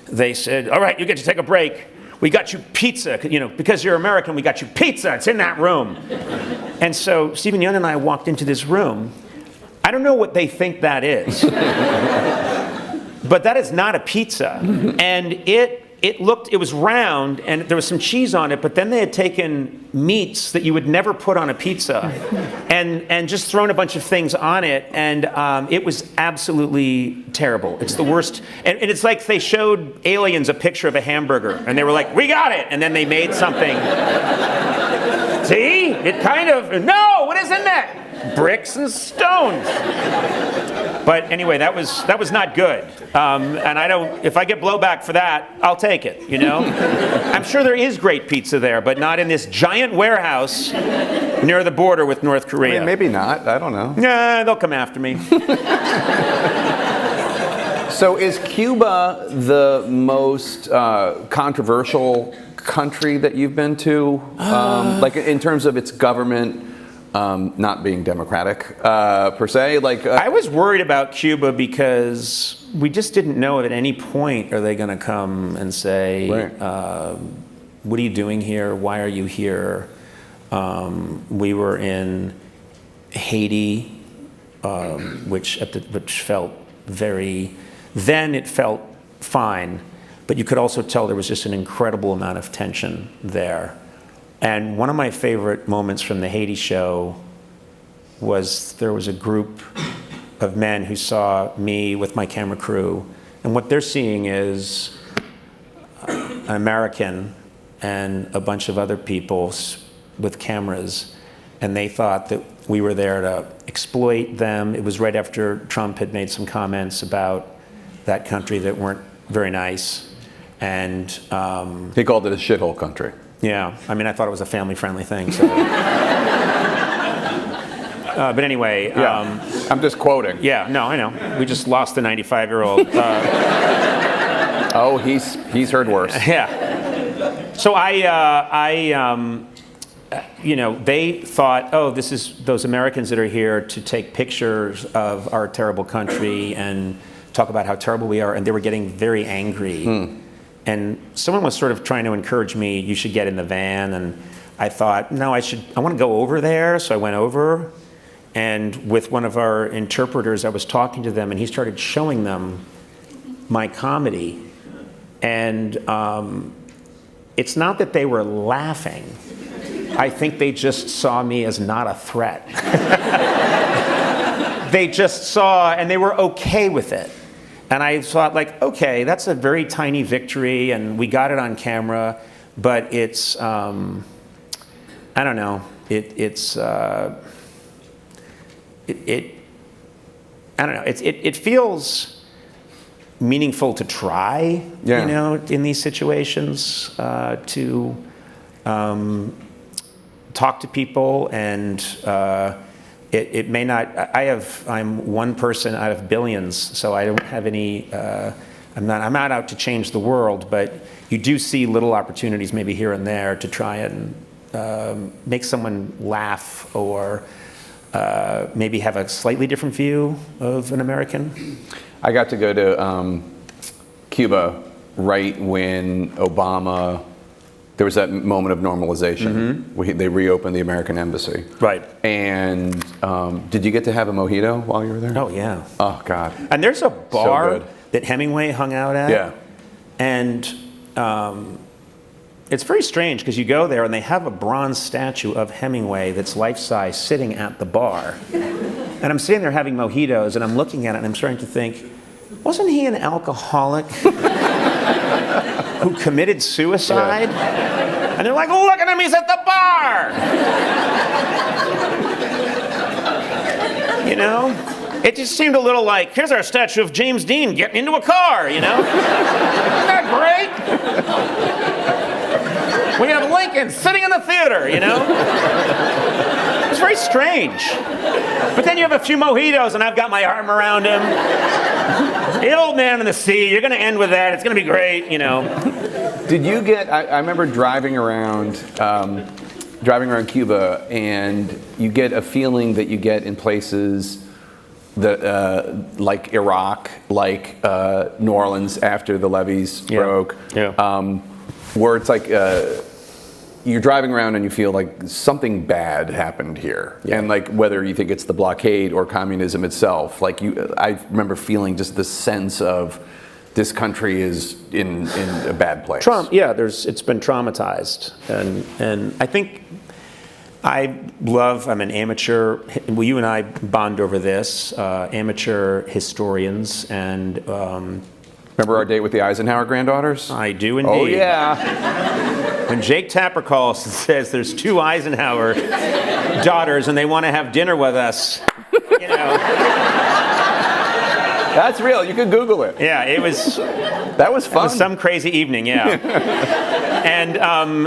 they said, "All right, you get to take a break. We got you pizza. Because you're American, we got you pizza. It's in that room." And so Stephen Yun and I walked into this room. I don't know what they think that is. But that is not a pizza. And it was round, and there was some cheese on it, but then they had taken meats that you would never put on a pizza and just thrown a bunch of things on it, and it was absolutely terrible. It's the worst. And it's like they showed aliens a picture of a hamburger, and they were like, "We got it!" And then they made something. See? It kind of, no, what is in that? Bricks and stones. But anyway, that was not good. And if I get blowback for that, I'll take it, you know? I'm sure there is great pizza there, but not in this giant warehouse near the border with North Korea. I mean, maybe not. I don't know. Nah, they'll come after me. So is Cuba the most controversial country that you've been to? Like in terms of its government not being democratic per se? I was worried about Cuba because we just didn't know at any point are they going to come and say, right. What are you doing here? Why are you here? We were in Haiti, which felt very... Then it felt fine, but you could also tell there was just an incredible amount of tension there. And one of my favorite moments from the Haiti show was there was a group of men who saw me with my camera crew, and what they're seeing is an American and a bunch of other people with cameras, and they thought that we were there to exploit them. It was right after Trump had made some comments about that country that weren't very nice. And he called it a shithole country. Yeah, I mean, I thought it was a family-friendly thing. So. But anyway. Yeah. I'm just quoting. Yeah, no, I know. We just lost a 95-year-old. Oh, he's heard worse. Yeah. So they thought, oh, this is those Americans that are here to take pictures of our terrible country and talk about how terrible we are, and they were getting very angry. And someone was sort of trying to encourage me, you should get in the van, and I thought, no, I want to go over there, so I went over, and with one of our interpreters, I was talking to them, and he started showing them my comedy, and it's not that they were laughing. I think they just saw me as not a threat. They just saw, and they were okay with it. And I thought, like, okay, that's a very tiny victory, and we got it on camera, but it's, I don't know, it feels meaningful to try, yeah. You know, in these situations, to talk to people, and it may not. I'm one person out of billions, so I don't have any. I'm not out to change the world, but you do see little opportunities, maybe here and there, to try and make someone laugh, or maybe have a slightly different view of an American. I got to go to Cuba right when Obama. There was that moment of normalization. Mm-hmm. They reopened the American embassy. Right. And did you get to have a mojito while you were there? Oh, yeah. Oh, God. And there's a bar So that Hemingway hung out at. Yeah. And it's very strange because you go there and they have a bronze statue of Hemingway that's life-size sitting at the bar. And I'm sitting there having mojitos and I'm looking at it and I'm starting to think, wasn't he an alcoholic who committed suicide? Yeah. And they're like, look at him, he's at the bar! You know? It just seemed a little like, here's our statue of James Dean getting into a car, you know? Isn't that great? We have Lincoln sitting in the theater, you know? It's very strange. But then you have a few mojitos and I've got my arm around him. The old man in the sea, you're going to end with that. It's going to be great, you know. Did you get, I remember driving around Cuba, and you get a feeling that you get in places that, like Iraq, like New Orleans after the levees broke, where it's like you're driving around and you feel like something bad happened here. Yeah. And like whether you think it's the blockade or communism itself, like I remember feeling just the sense of this country is in a bad place. It's been traumatized, and I think I'm an amateur. Well, you and I bond over this. Amateur historians, and remember our date with the Eisenhower granddaughters? I do indeed. Oh yeah. when Jake Tapper calls and says there's 2 Eisenhower daughters and they want to have dinner with us, you know. That's real. You can Google it. Yeah, it was. That was fun. It was some crazy evening, yeah. and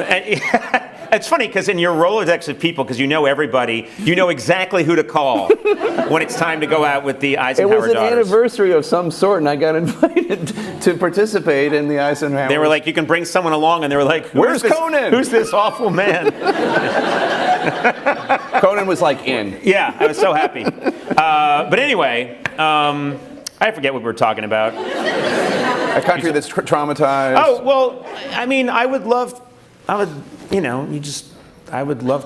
it's funny because in your Rolodex of people, because you know everybody, you know exactly who to call when it's time to go out with the Eisenhower daughters. It was an anniversary of some sort, and I got invited to participate in the Eisenhower. They were like, you can bring someone along, and they were like, where's Conan? Who's this awful man? Conan was like in. Yeah, I was so happy. But anyway, I forget what we were talking about. A country that's traumatized. Oh, well, I mean, I would love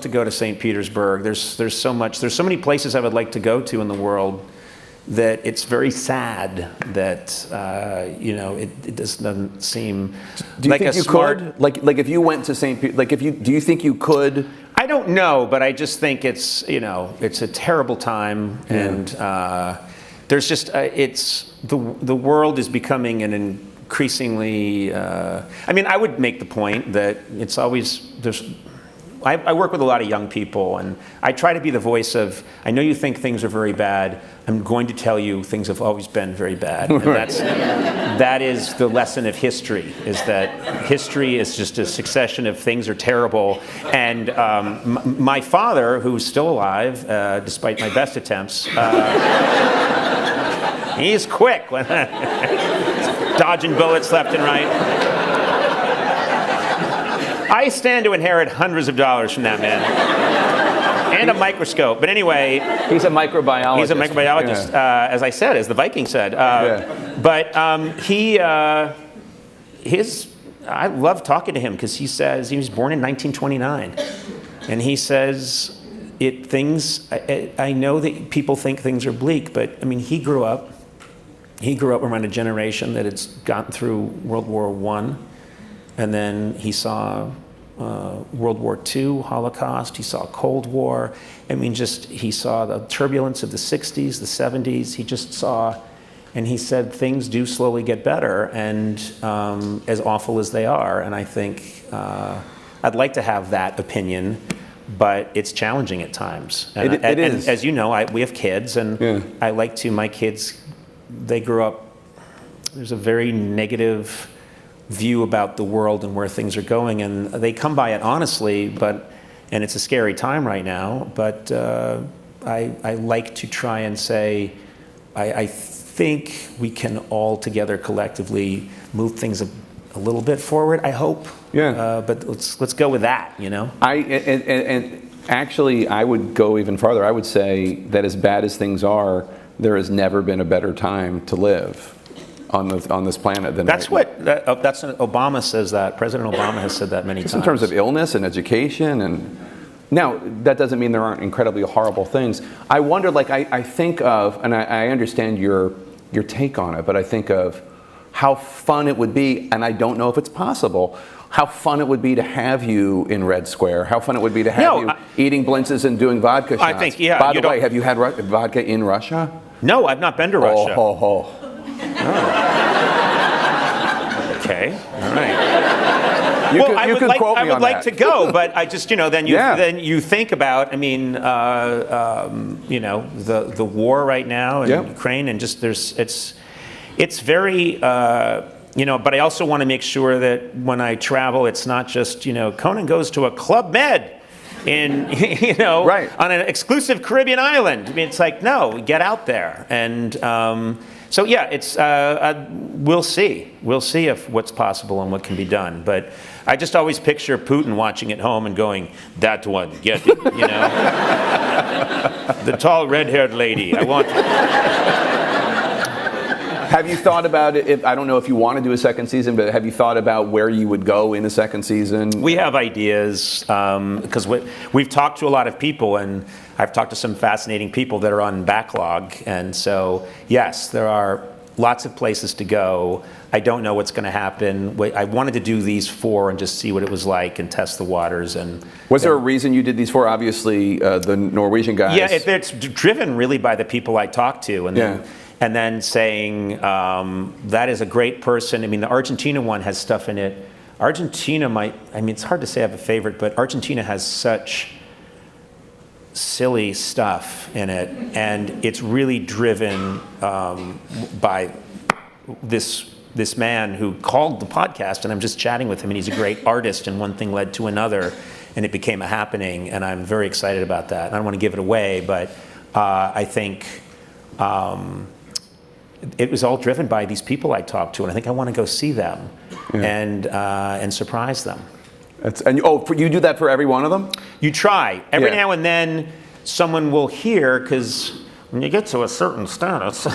to go to St. Petersburg. There's so many places I would like to go to in the world that it's very sad that, it just doesn't seem do you like think a you smart... could? Like if you went to St. Petersburg, do you think you could? I don't know, but I just think it's a terrible time, and there's just the world is becoming an increasingly. I mean, I would make the point that it's always there's. I work with a lot of young people, and I try to be the voice of. I know you think things are very bad. I'm going to tell you things have always been very bad. And that is the lesson of history. Is that history is just a succession of things are terrible. And my father, who's still alive, despite my best attempts. He's quick when dodging bullets left and right. I stand to inherit hundreds of dollars from that man. And a microscope. But anyway... He's a microbiologist. He's a microbiologist, as I said, as the Viking said. But I love talking to him because he says he was born in 1929. And he says, I know that people think things are bleak, but I mean, he grew up around a generation that had gotten through World War I, and then he saw World War II, Holocaust, he saw Cold War. I mean, he saw the turbulence of the 60s, the 70s. He just saw, and he said things do slowly get better, and as awful as they are. And I think I'd like to have that opinion, but it's challenging at times. And it is. And as you know, we have kids, and I like to, my kids, they grew up, there's a very negative view about the world and where things are going, and they come by it honestly, and it's a scary time right now, but I like to try and say, I think we can all together collectively move things a little bit forward, I hope. Yeah. But let's go with that, you know? And actually, I would go even farther. I would say that as bad as things are, there has never been a better time to live on this planet than that's right what Obama says that. President Obama has said that many times. In terms of illness and education, and now that doesn't mean there aren't incredibly horrible things. I wonder, like I think of, and I understand your take on it, but I think of how fun it would be, and I don't know if it's possible. How fun it would be to have you in Red Square. How fun it would be to have you eating blintzes and doing vodka shots. I think, yeah. By the way, have you had vodka in Russia? No, I've not been to Russia. Oh. Okay, all right. I would like to go, but I just, then you think about, I mean, the war right now in Ukraine, and just it's very, but I also want to make sure that when I travel, it's not just, Conan goes to a Club Med in, on an exclusive Caribbean island. I mean, it's like, no, get out there. And so, yeah, it's, we'll see. We'll see if what's possible and what can be done. But I just always picture Putin watching at home and going, that one, get it, The tall red-haired lady, I want it. Have you thought about it? I don't know if you want to do a second season, but have you thought about where you would go in a second season? We have ideas because we've talked to a lot of people, and I've talked to some fascinating people that are on backlog. And so, yes, there are lots of places to go. I don't know what's going to happen. I wanted to do these 4 and just see what it was like and test the waters. And was there a reason you did these 4? Obviously, the Norwegian guys. Yeah, it's driven really by the people I talked to, and then saying that is a great person. I mean, the Argentina one has stuff in it Argentina it's hard to say I have a favorite, but Argentina has such silly stuff in it, and it's really driven by this man who called the podcast, and I'm just chatting with him, and he's a great artist, and one thing led to another, and it became a happening, and I'm very excited about that. I don't want to give it away, but I think it was all driven by these people I talked to, and I think I want to go see them and surprise them. You do that for every one of them? You try. Every now and then someone will hear, because when you get to a certain status...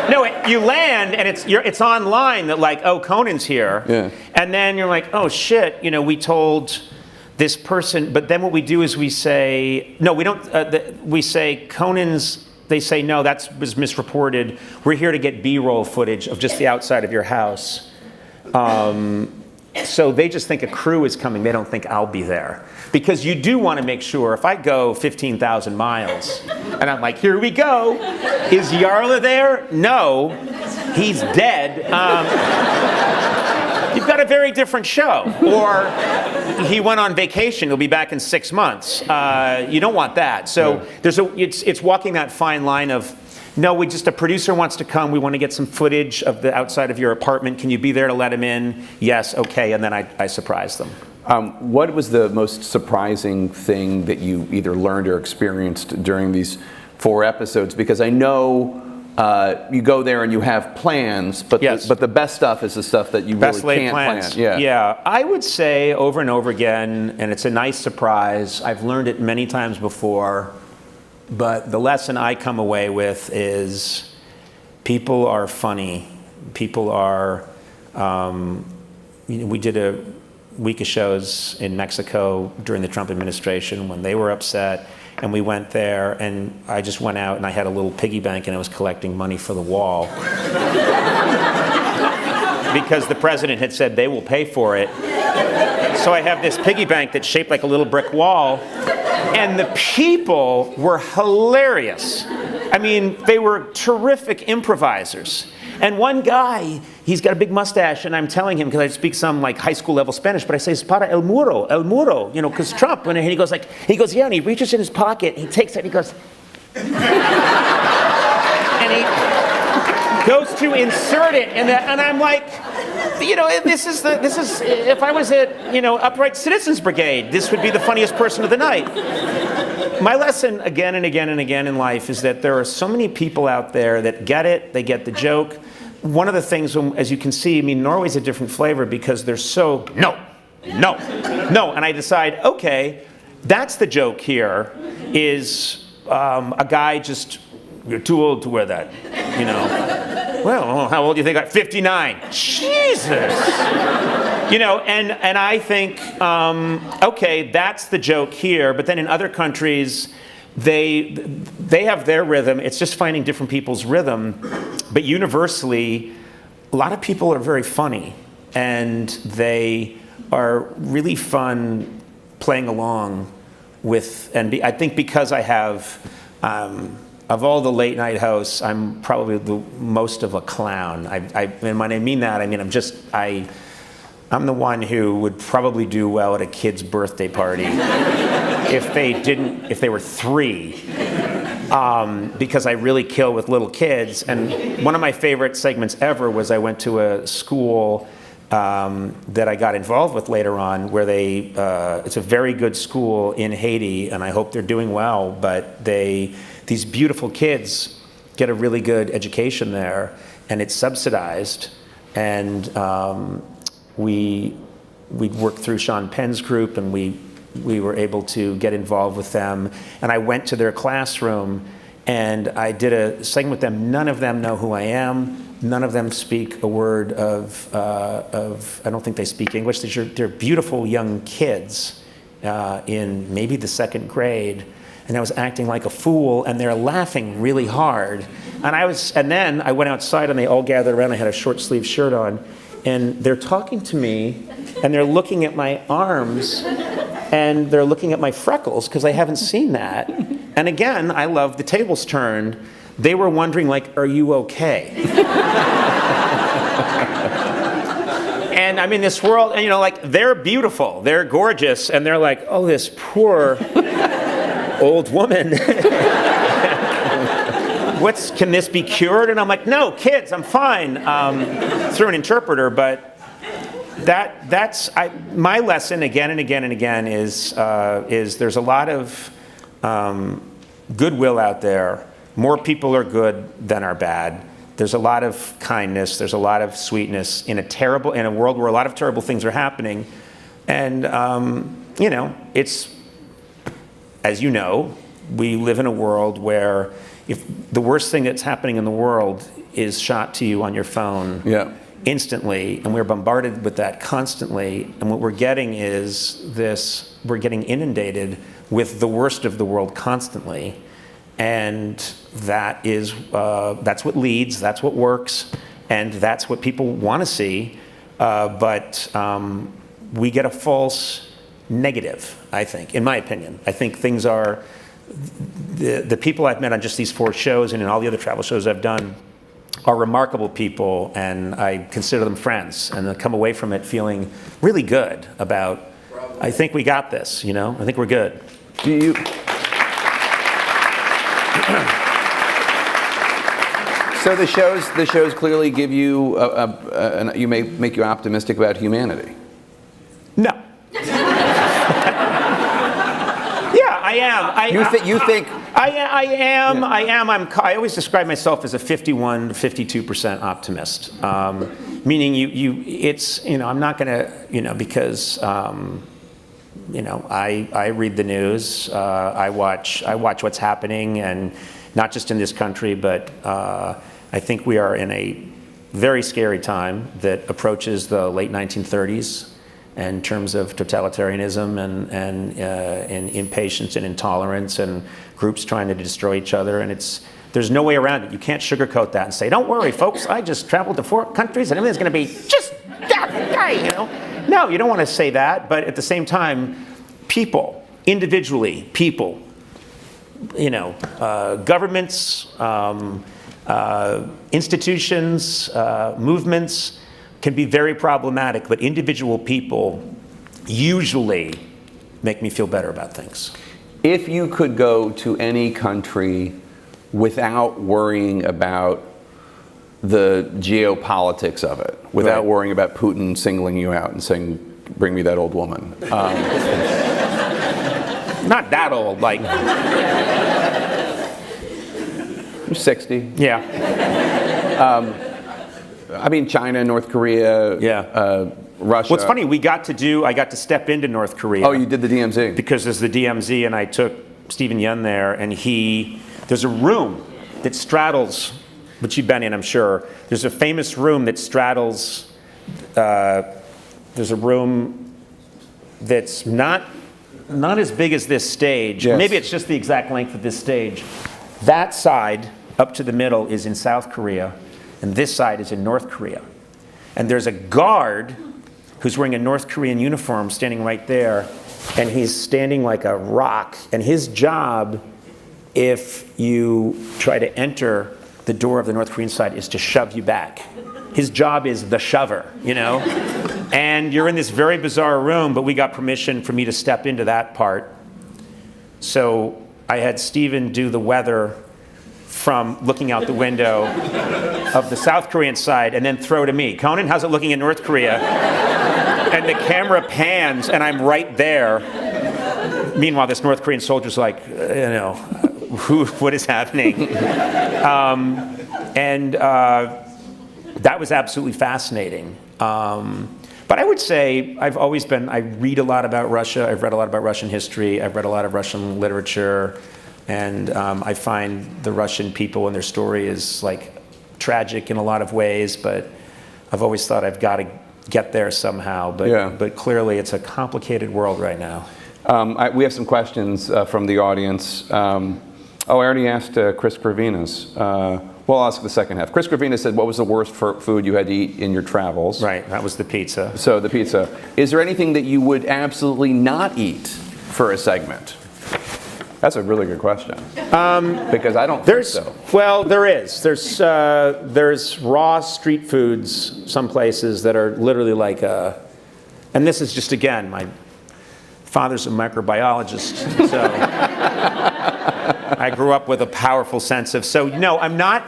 No, you land and it's online that like, oh, Conan's here. Yeah. And then you're like, oh shit, we told this person, but then what we do is we say, no, we don't, we say Conan's, they say, no, that was misreported. We're here to get B-roll footage of just the outside of your house. So they just think a crew is coming. They don't think I'll be there. Because you do want to make sure, if I go 15,000 miles, and I'm like, here we go. Is Jarla there? No. He's dead. You've got a very different show. Or he went on vacation. He'll be back in 6 months. You don't want that. So it's walking that fine line of, no, a producer wants to come. We want to get some footage of the outside of your apartment. Can you be there to let him in? Yes, okay. And then I surprise them. What was the most surprising thing that you either learned or experienced during these 4 episodes? Because I know you go there and you have plans, but the best stuff is the stuff that you really can't plan. Yeah, I would say over and over again, and it's a nice surprise. I've learned it many times before. But the lesson I come away with is people are funny. People are, we did a week of shows in Mexico during the Trump administration when they were upset, and we went there, and I just went out and I had a little piggy bank and I was collecting money for the wall. Because the president had said they will pay for it. So I have this piggy bank that's shaped like a little brick wall. And the people were hilarious. I mean, they were terrific improvisers. And one guy, he's got a big mustache, and I'm telling him, because I speak some like high school level Spanish, but I say, "Es para el muro," because Trump, and he goes, yeah, and he reaches in his pocket, he takes it, and he goes, and he goes to insert it, and I'm like, this is if I was at, Upright Citizens Brigade, this would be the funniest person of the night. My lesson again and again and again in life is that there are so many people out there that get it, they get the joke. One of the things, as you can see, Norway's a different flavor because they're so, no. And I decide, okay, that's the joke here, is a guy just, you're too old to wear that, Well, how old do you think? 59. Jesus. And I think, okay, that's the joke here. But then in other countries, they have their rhythm. It's just finding different people's rhythm. But universally, a lot of people are very funny. And they are really fun playing along with, and I think because I have, of all the late night hosts, I'm probably the most of a clown. And when I mean that, I'm the one who would probably do well at a kid's birthday party if they were 3, because I really kill with little kids. And one of my favorite segments ever was I went to a school that I got involved with later on, where it's a very good school in Haiti, and I hope they're doing well, but these beautiful kids get a really good education there, and it's subsidized. And we worked through Sean Penn's group, and we were able to get involved with them. And I went to their classroom, and I did a segment with them. None of them know who I am. None of them speak a word of I don't think they speak English. They're beautiful young kids in maybe the 2nd grade. And I was acting like a fool, and they're laughing really hard. And then I went outside, and they all gathered around. I had a short sleeve shirt on, and they're talking to me, and they're looking at my arms, and they're looking at my freckles, because I haven't seen that. And again, I love the tables turned. they were wondering, like, are you okay? And I'm in this world, and like, they're beautiful, they're gorgeous, and they're like, oh, this poor old woman. Can this be cured? And I'm like, no, kids, I'm fine, through an interpreter. But that's my lesson again and again and again is there's a lot of goodwill out there. More people are good than are bad. There's a lot of kindness. There's a lot of sweetness in a world where a lot of terrible things are happening. And it's, as you know, we live in a world where if the worst thing that's happening in the world is shot to you on your phone instantly, and we're bombarded with that constantly, and what we're getting is we're getting inundated with the worst of the world constantly. And that's what leads, that's what works, and that's what people want to see. But we get a false negative, I think, in my opinion. I think things are, the people I've met on just these 4 shows and in all the other travel shows I've done are remarkable people, and I consider them friends, and they come away from it feeling really good about, I think we got this, I think we're good. So the shows clearly give you, you may make you optimistic about humanity. No. Yeah, I am. You think? I am. I always describe myself as a 51 to 52% optimist. Meaning it's, I'm not going to, because, I read the news. I watch what's happening, and not just in this country, but I think we are in a very scary time that approaches the late 1930s in terms of totalitarianism and impatience and intolerance and groups trying to destroy each other. And there's no way around it. You can't sugarcoat that and say, don't worry, folks, I just traveled to 4 countries and everything's going to be just, No, you don't want to say that. But at the same time, people, individually, governments, institutions, movements can be very problematic, but individual people usually make me feel better about things. If you could go to any country without worrying about the geopolitics of it, without worrying about Putin singling you out and saying, bring me that old woman. Not that old, like... I'm 60. Yeah. China, North Korea, Russia. What's funny, I got to step into North Korea. Oh, you did the DMZ. Because there's the DMZ, and I took Stephen Yun there, and there's a room that straddles, which you've been in, I'm sure. There's a famous room that straddles, there's a room that's not as big as this stage. Yes. Maybe it's just the exact length of this stage. That side, up to the middle, is in South Korea, and this side is in North Korea. And there's a guard who's wearing a North Korean uniform standing right there, and he's standing like a rock. And his job, if you try to enter the door of the North Korean side, is to shove you back. His job is the shover, And you're in this very bizarre room, but we got permission for me to step into that part. So I had Stephen do the weather from looking out the window of the South Korean side and then throw to me. Conan, how's it looking in North Korea? And the camera pans and I'm right there. Meanwhile, this North Korean soldier's like, what is happening? That was absolutely fascinating. But I would say I read a lot about Russia. I've read a lot about Russian history. I've read a lot of Russian literature. And I find the Russian people and their story is like tragic in a lot of ways, but I've always thought I've got to get there somehow. But clearly it's a complicated world right now. We have some questions from the audience. I already asked Chris Gravinas. Well, I'll ask the second half. Chris Gravinas said, what was the worst food you had to eat in your travels? Right, that was the pizza. So the pizza. Is there anything that you would absolutely not eat for a segment? That's a really good question. Because I don't think so. Well, there is. There's raw street foods, some places that are literally like and this is just, again, my father's a microbiologist, so I grew up with a powerful sense of, so no, I'm not,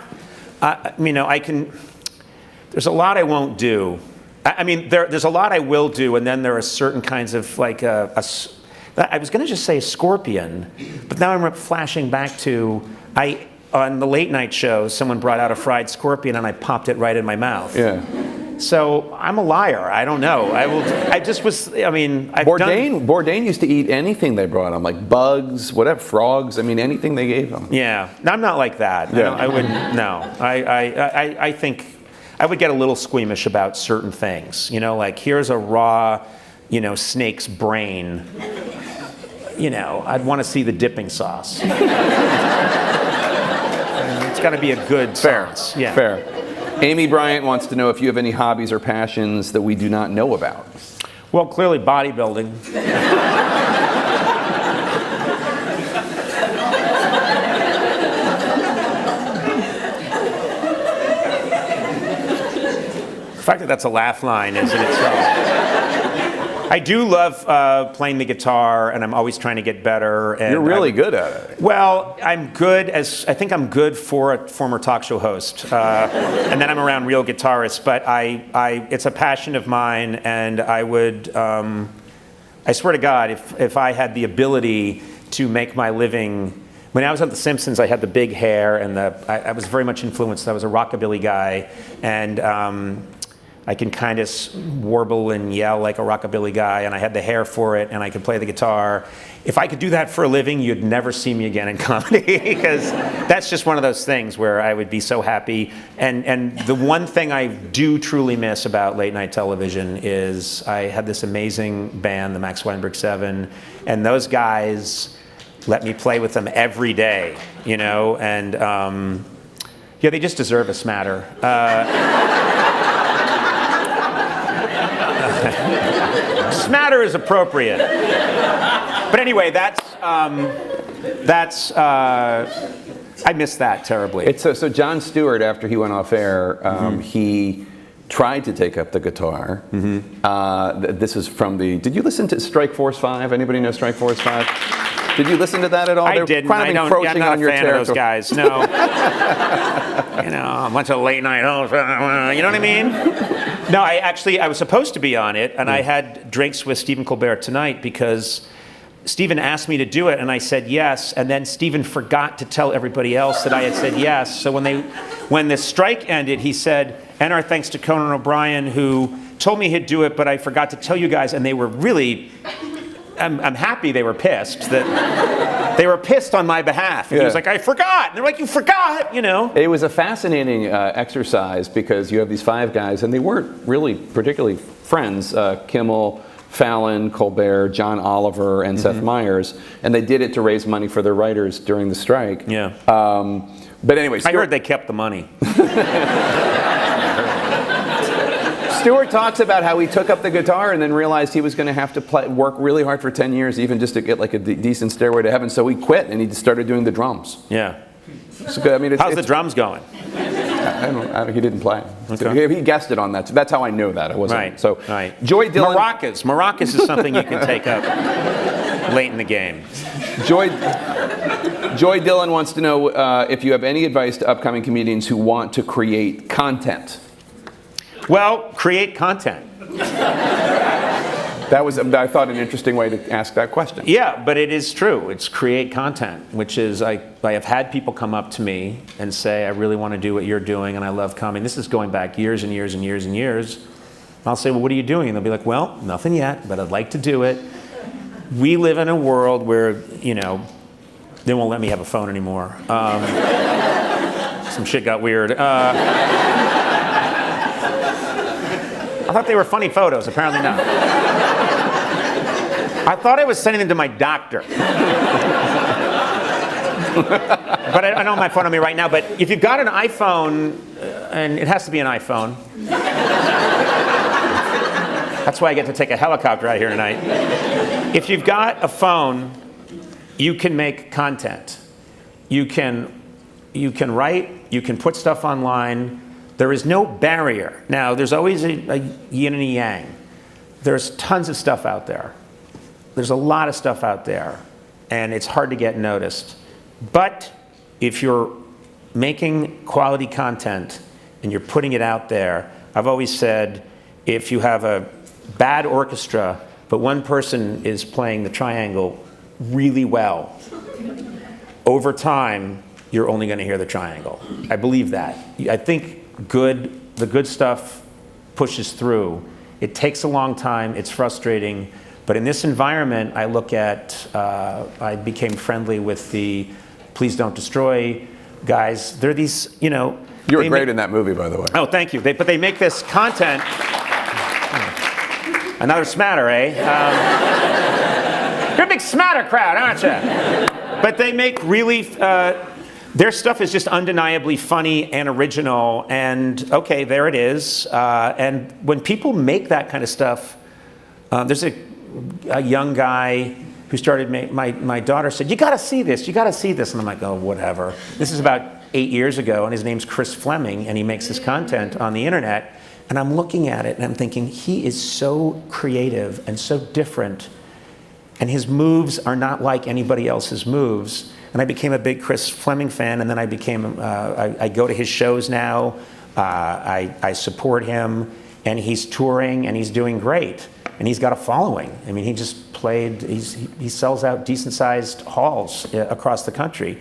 there's a lot I won't do. There's a lot I will do, and then there are certain kinds of, like, I was going to just say scorpion, but now I'm flashing back to, on the late night show, someone brought out a fried scorpion, and I popped it right in my mouth. Yeah. So I'm a liar. I don't know. Bourdain used to eat anything they brought him, like bugs, whatever, frogs. I mean, anything they gave him. Yeah. I'm not like that. Yeah. I wouldn't. No. I think I would get a little squeamish about certain things. Like here's a raw, snake's brain. I'd want to see the dipping sauce. It's got to be a good sauce. Yeah. Fair. Amy Bryant wants to know if you have any hobbies or passions that we do not know about. Well, clearly bodybuilding. The fact that that's a laugh line is in itself. I do love playing the guitar, and I'm always trying to get better. And you're really good at it. Well, I think I'm good for a former talk show host, and then I'm around real guitarists. But it's a passion of mine, and I swear to God, if I had the ability to make my living. When I was on The Simpsons, I had the big hair, and I was very much influenced. I was a rockabilly guy, and I can kind of warble and yell like a rockabilly guy, and I had the hair for it, and I could play the guitar. If I could do that for a living, you'd never see me again in comedy, because that's just one of those things where I would be so happy. And the one thing I do truly miss about late night television is I had this amazing band, the Max Weinberg 7, and those guys let me play with them every day, and yeah, they just deserve a smatter. Smatter is appropriate. But anyway, I miss that terribly. So Jon Stewart, after he went off air, he tried to take up the guitar. This is from did you listen to Strike Force 5? Anybody know Strike Force 5? Did you listen to that at all? I didn't. I'm not a fan of those guys. No. A bunch of late night hosts. You know what I mean? No, I was supposed to be on it, and I had drinks with Stephen Colbert tonight because Stephen asked me to do it, and I said yes, and then Stephen forgot to tell everybody else that I had said yes. So when the strike ended, he said, and our thanks to Conan O'Brien, who told me he'd do it, but I forgot to tell you guys, and they were really... I'm happy they were pissed. That they were pissed on my behalf. And he was like, I forgot. And they're like, you forgot, It was a fascinating exercise because you have these 5 guys, and they weren't really particularly friends. Kimmel, Fallon, Colbert, John Oliver, and Seth Meyers. And they did it to raise money for their writers during the strike. Yeah. But anyway, I heard they kept the money. Stewart talks about how he took up the guitar and then realized he was going to have to work really hard for 10 years even just to get like a decent stairway to heaven. So he quit and he started doing the drums. Yeah. So, how's the drums going? I don't, he didn't play. Okay. He guessed it on that. So that's how I know that. It wasn't. Right. So right. Joy Dillon. Maracas is something you can take up late in the game. Joy Dillon wants to know if you have any advice to upcoming comedians who want to create content. Well, create content. That was, I thought, an interesting way to ask that question. Yeah, but it is true. It's create content, which is I have had people come up to me and say, I really want to do what you're doing, and I love comedy. This is going back years and years and years and years. I'll say, well, what are you doing? And they'll be like, well, nothing yet, but I'd like to do it. We live in a world where, they won't let me have a phone anymore. Some shit got weird. I thought they were funny photos. Apparently not. I thought I was sending them to my doctor. But I don't have my phone on me right now. But if you've got an iPhone, and it has to be an iPhone. That's why I get to take a helicopter out here tonight. If you've got a phone, you can make content. You can write, you can put stuff online. There is no barrier. Now, there's always a yin and a yang. There's tons of stuff out there. There's a lot of stuff out there, and it's hard to get noticed. But if you're making quality content and you're putting it out there, I've always said, if you have a bad orchestra, but one person is playing the triangle really well, over time, you're only going to hear the triangle. I believe that. I think the good stuff pushes through. It takes a long time, it's frustrating, but in this environment, I look at, I became friendly with the Please Don't Destroy guys. They're these, you know. You were great in that movie, by the way. Oh, thank you. But they make this content. Another smatter, eh? You're a big smatter crowd, aren't you? But they make really, their stuff is just undeniably funny and original, and okay, there it is. And when people make that kind of stuff, there's a young guy who started, my daughter said, you gotta see this, and I'm like, oh, whatever. This is about 8 years ago, and his name's Chris Fleming, and he makes this content on the internet, and I'm looking at it, and I'm thinking, he is so creative and so different, and his moves are not like anybody else's moves. And I became a big Chris Fleming fan, and then I became, I go to his shows now, I support him, and he's touring, and he's doing great. And he's got a following. I mean, he just played, he sells out decent-sized halls across the country.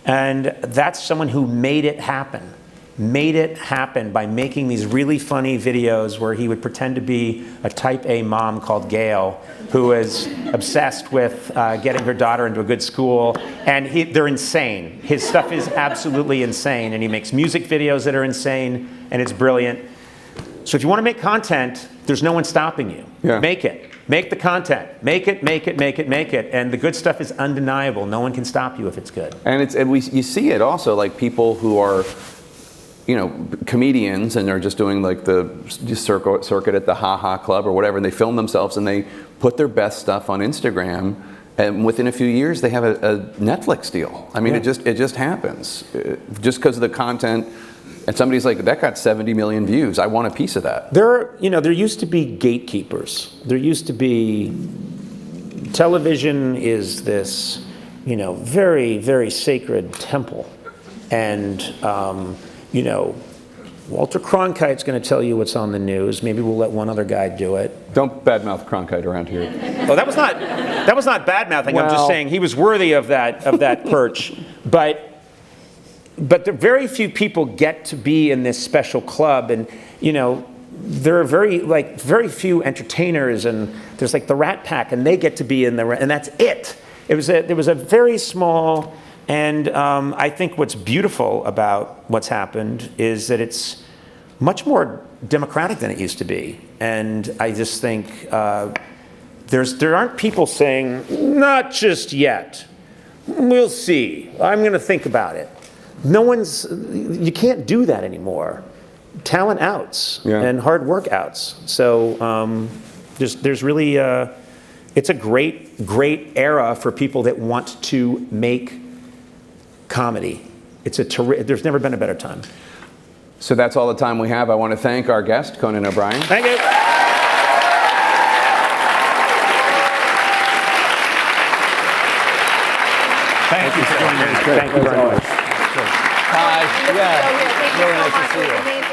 And that's someone who made it happen by making these really funny videos where he would pretend to be a type A mom called Gail, who was obsessed with getting her daughter into a good school. And they're insane. His stuff is absolutely insane. And he makes music videos that are insane, and it's brilliant. So if you want to make content, there's no one stopping you. Yeah. Make it. Make the content. Make it. And the good stuff is undeniable. No one can stop you if it's good. And you see it also, like people who are, you know, comedians, and they're just doing like the circuit at the Ha Ha Club or whatever, and they film themselves and they put their best stuff on Instagram, and within a few years they have a Netflix deal. I mean, Yeah. it just happens, just because of the content. And somebody's like, that got 70 million views. I want a piece of that. There used to be gatekeepers. There used to be, television is this, you know, very, very sacred temple. And, you know, Walter Cronkite's going to tell you what's on the news. Maybe we'll let one other guy do it. Don't badmouth Cronkite around here. Oh, that was not bad-mouthing. I'm just saying he was worthy of that perch. But very few people get to be in this special club, and you know, there are very few entertainers, and there's like the Rat Pack, and they get to be in the, and that's it. There was a very small, and I think what's beautiful about what's happened is that it's much more democratic than it used to be, and I just think there aren't people saying, not just yet, we'll see, I'm going to think about it. You can't do that anymore. Talent outs, yeah, and hard work outs. So there's really, it's a great era for people that want to make comedy. There's never been a better time. So that's all the time we have. I want to thank our guest, Conan O'Brien. Thank you. Thank you for joining us. Thank you very much. Yeah, really nice to see you.